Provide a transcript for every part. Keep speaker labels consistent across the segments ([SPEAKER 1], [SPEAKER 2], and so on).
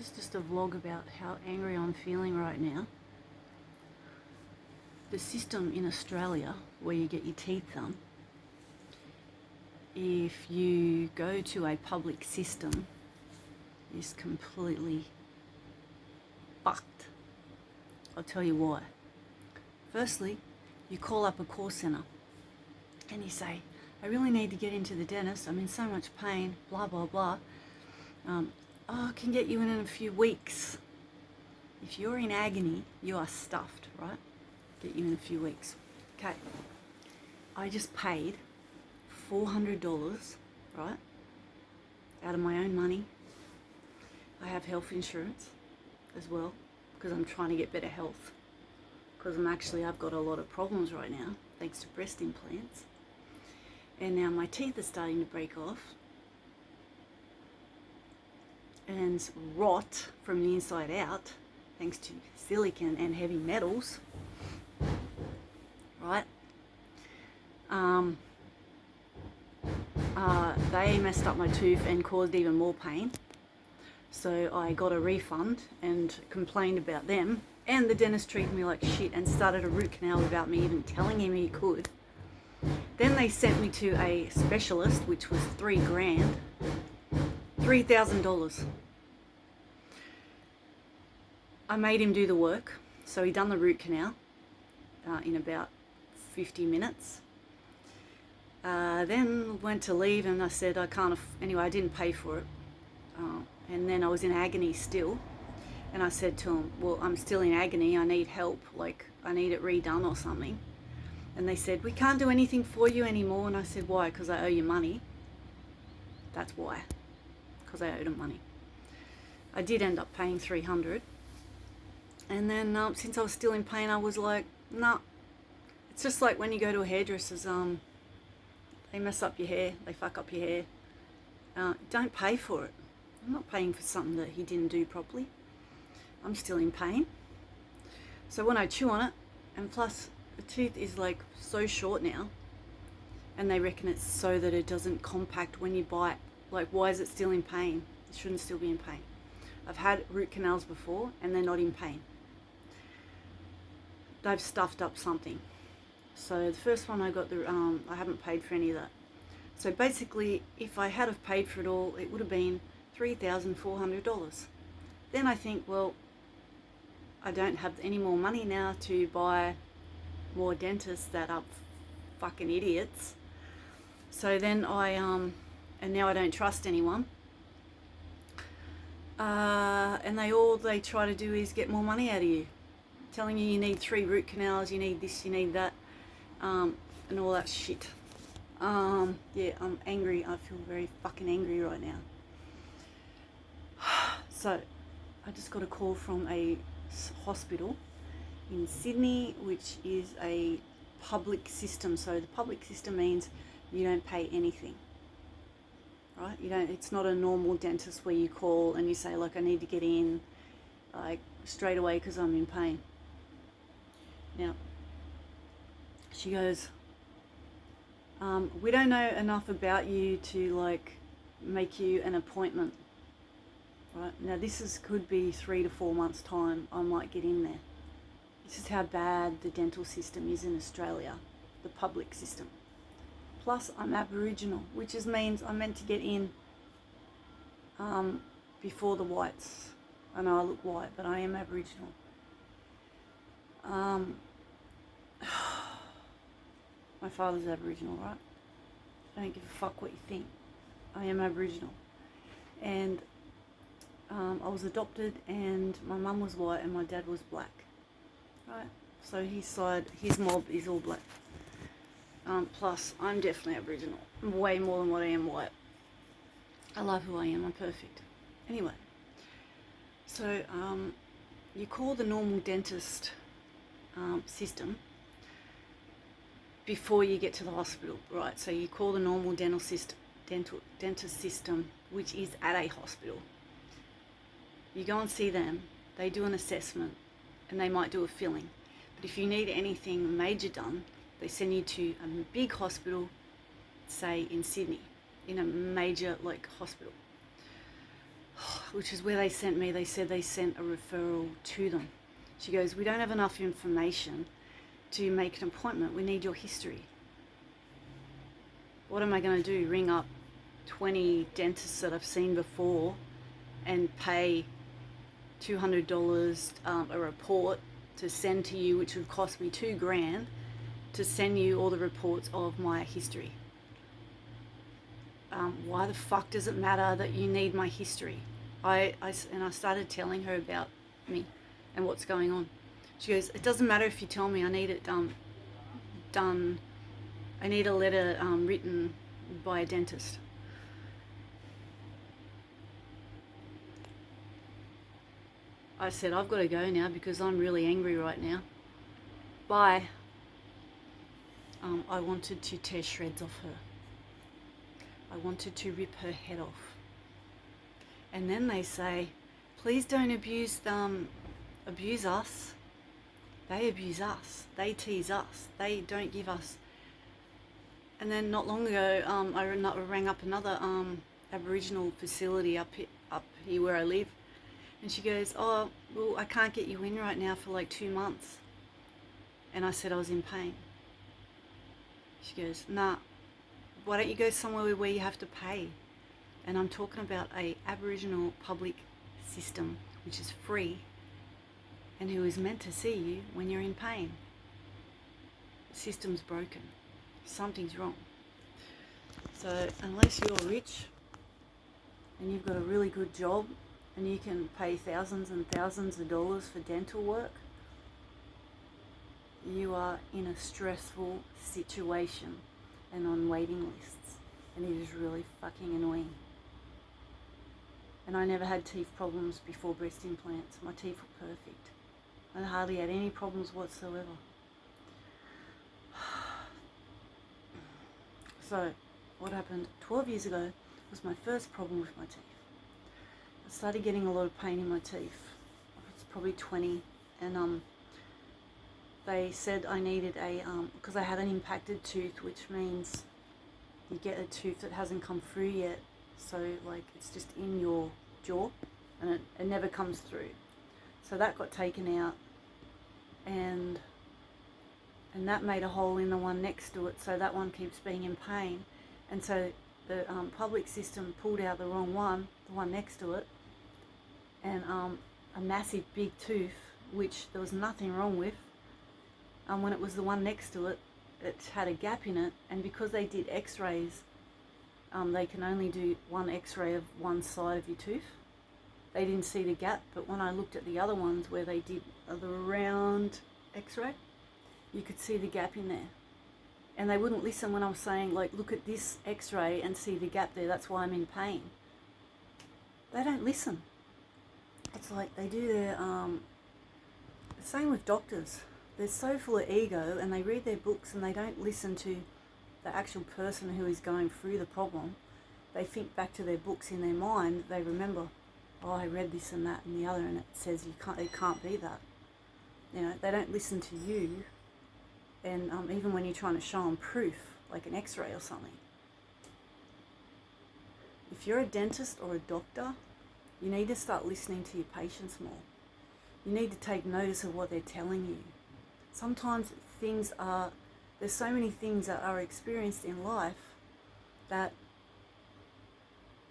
[SPEAKER 1] This is just a vlog about how angry I'm feeling right now. The system in Australia where you get your teeth done, if you go to a public system, is completely fucked. I'll tell you why. Firstly, you call up a call centre and you say, I really need to get into the dentist, I'm in so much pain, blah, blah, blah. I can get you in a few weeks. If you're in agony, you are stuffed, right? Get you in a few weeks. Okay. I just paid $400, right? Out of my own money. I have health insurance as well because I'm trying to get better health. Because I've got a lot of problems right now, thanks to breast implants. And now my teeth are starting to break off and rot from the inside out, thanks to silicon and heavy metals, right? They messed up my tooth and caused even more pain. So I got a refund and complained about them, and the dentist treated me like shit and started a root canal without me even telling him he could. Then they sent me to a specialist, which was $3,000. $3,000. I made him do the work, so he done the root canal in about 50 minutes. Then went to leave and I said I can't, anyway I didn't pay for it. And then I was in agony still. And I said to him, well, I'm still in agony, I need help, like I need it redone or something. And they said, we can't do anything for you anymore. And I said, why? Because I owe you money. That's why. Because I owed him money. I did end up paying $300. And then since I was still in pain, I was like, nah. It's just like when you go to a hairdresser's, they mess up your hair, they fuck up your hair. Don't pay for it. I'm not paying for something that he didn't do properly. I'm still in pain. So when I chew on it, and plus the tooth is like so short now, and they reckon it's so that it doesn't compact when you bite. Like, why is it still in pain? It shouldn't still be in pain. I've had root canals before and they're not in pain. They've stuffed up something. So the first one I got, I haven't paid for any of that. So basically, if I had have paid for it all, it would have been $3,400. Then I think, well, I don't have any more money now to buy more dentists that are fucking idiots. So then and now I don't trust anyone. And they try to do is get more money out of you, telling you need 3 root canals, you need this, you need that, and all that shit. Yeah, I'm angry. I feel very fucking angry right now. So I just got a call from a hospital in Sydney, which is a public system. So the public system means you don't pay anything, right? It's not a normal dentist where you call and you say, like, I need to get in like straight away because I'm in pain. Now she goes, we don't know enough about you to like make you an appointment. Right, now this could be 3 to 4 months time I might get in there. This is how bad the dental system is in Australia, the public system. Plus I'm Aboriginal, which means I'm meant to get in before the whites. I know I look white, but I am Aboriginal. My father's Aboriginal, right? I don't give a fuck what you think. I am Aboriginal. And I was adopted, and my mum was white and my dad was black, right? So his mob is all black. Plus, I'm definitely Aboriginal, way more than what I am white. I love who I am, I'm perfect. Anyway, so you call the normal dentist system before you get to the hospital, right? So you call the normal dentist system, which is at a hospital. You go and see them, they do an assessment, and they might do a filling. But if you need anything major done, they send you to a big hospital, say in Sydney, in a major like hospital. which is where they sent me. They said they sent a referral to them. She goes, we don't have enough information to make an appointment. We need your history. What am I going to do? Ring up 20 dentists that I've seen before and pay $200 a report to send to you, which would cost me $2,000 to send you all the reports of my history? Why the fuck does it matter that you need my history? I started telling her about me and what's going on. She goes, it doesn't matter if you tell me, I need it done. I need a letter written by a dentist. I said, I've got to go now because I'm really angry right now. Bye. I wanted to tear shreds off her. I wanted to rip her head off. And then they say, please don't abuse us. They abuse us. They tease us. They don't give us. And then not long ago, I rang up another Aboriginal facility up here where I live. And she goes, oh, well, I can't get you in right now for like 2 months. And I said I was in pain. She goes, nah, why don't you go somewhere where you have to pay? And I'm talking about a Aboriginal public system, which is free, and who is meant to see you when you're in pain. The system's broken. Something's wrong. So unless you're rich and you've got a really good job and you can pay thousands and thousands of dollars for dental work, you are in a stressful situation and on waiting lists, and it is really fucking annoying. And I never had teeth problems before breast implants. My teeth were perfect. I hardly had any problems whatsoever. So what happened 12 years ago was my first problem with my teeth. I started getting a lot of pain in my teeth. I was probably 20, and they said I needed a, because I had an impacted tooth, which means you get a tooth that hasn't come through yet. So like it's just in your jaw and it never comes through. So that got taken out, and that made a hole in the one next to it, so that one keeps being in pain. And so the public system pulled out the wrong one, the one next to it, and a massive big tooth, which there was nothing wrong with. When it was the one next to it, it had a gap in it, and because they did x-rays, they can only do one x-ray of one side of your tooth. They didn't see the gap, but when I looked at the other ones where they did the round x-ray, you could see the gap in there. And they wouldn't listen when I was saying, like, look at this x-ray and see the gap there, that's why I'm in pain. They don't listen. It's like they do their, same with doctors. They're so full of ego, and they read their books and they don't listen to the actual person who is going through the problem. They think back to their books in their mind. They remember, oh, I read this and that and the other, and it says it can't be that. You know, they don't listen to you. And even when you're trying to show them proof, like an x-ray or something. If you're a dentist or a doctor, you need to start listening to your patients more. You need to take notice of what they're telling you. Sometimes there's so many things that are experienced in life that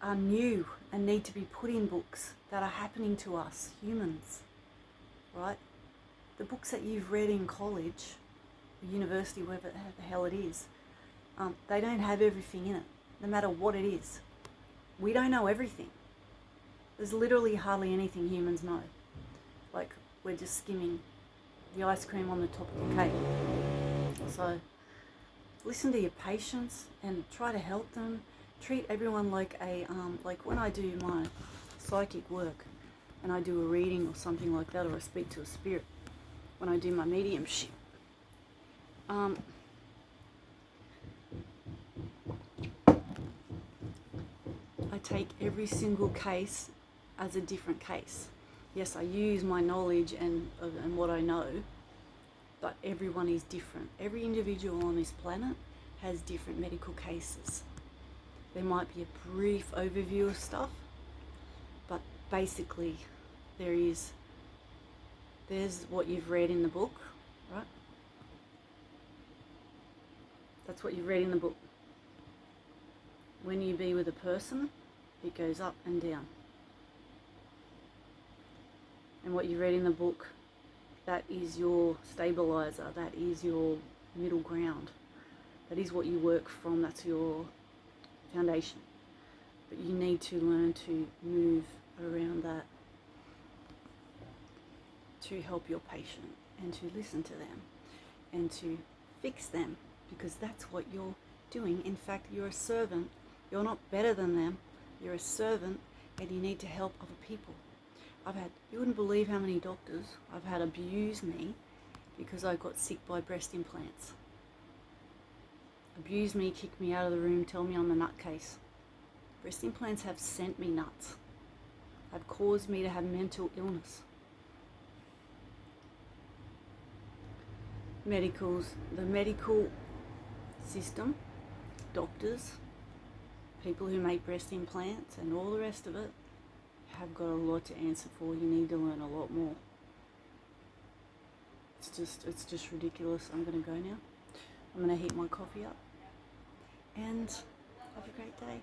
[SPEAKER 1] are new and need to be put in books that are happening to us, humans, right? The books that you've read in college, university, wherever the hell it is, they don't have everything in it, no matter what it is. We don't know everything. There's literally hardly anything humans know. Like, we're just skimming the ice cream on the top of the cake. So listen to your patients and try to help them. Treat everyone like like when I do my psychic work and I do a reading or something like that, or I speak to a spirit, when I do my mediumship, I take every single case as a different case. Yes, I use my knowledge and what I know, but everyone is different. Every individual on this planet has different medical cases. There might be a brief overview of stuff, but basically there's what you've read in the book, right? That's what you've read in the book. When you be with a person, it goes up and down. And what you read in the book, that is your stabilizer, that is your middle ground. That is what you work from, that's your foundation. But you need to learn to move around that to help your patient and to listen to them and to fix them, because that's what you're doing. In fact, you're a servant. You're not better than them. You're a servant, and you need to help other people. You wouldn't believe how many doctors I've had abuse me because I got sick by breast implants. Abuse me, kick me out of the room, tell me I'm a nutcase. Breast implants have sent me nuts. Have caused me to have mental illness. The medical system, doctors, people who make breast implants and all the rest of it have got a lot to answer for. You need to learn a lot more. It's just ridiculous. I'm going to go now. I'm going to heat my coffee up and have a great day.